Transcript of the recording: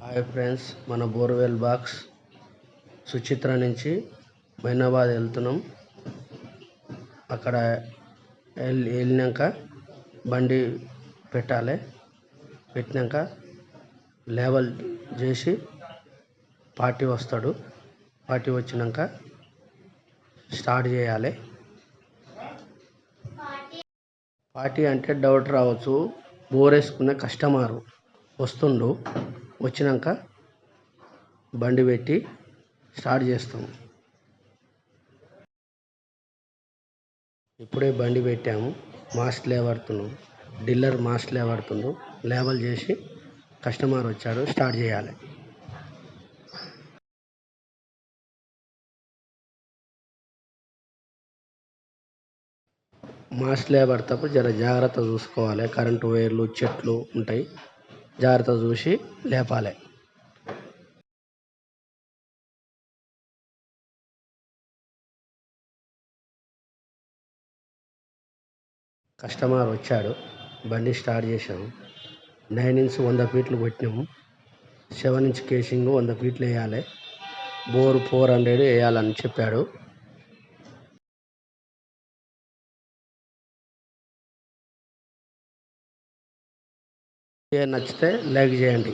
Hi friends, మన borewell box Suchitra నుంచి మైనాబాద్ వెళ్తున్నాం. అక్కడ వెళ్ళినాక బండి పెట్టాలి. పెట్టినాక లేవల్ చేసి పార్టీ వస్తాడు. పార్టీ వచ్చినాక స్టార్ట్ చేయాలి. పార్టీ అంటే డౌట్ రావచ్చు. బోర్ వేసుకునే కస్టమరు వస్తుండు. వచ్చినాక బండి పెట్టి స్టార్ట్ చేస్తాము. ఇప్పుడే బండి పెట్టాము. మాస్క్ లేవడుతున్నాం. డీలర్ మాస్క్ లేవడుతుండు. లేబల్ చేసి కస్టమర్ వచ్చాడు, స్టార్ట్ చేయాలి. మాస్క్ లేబడేటప్పుడు జర జాగ్రత్త చూసుకోవాలి. కరెంటు వైర్లు, చెట్లు ఉంటాయి. జాగ్రత్త చూసి లేపాలి. కస్టమర్ వచ్చాడు. బండి స్టార్ట్ చేసాము. 9 ఇంచ్ 100 ఫీట్లు కొట్టినాము. 7 ఇంచ్ కేసింగ్ 100 ఫీట్లు వేయాలి. బోరు 400 వేయాలని చెప్పాడు. నచ్చితే లైక్ చేయండి.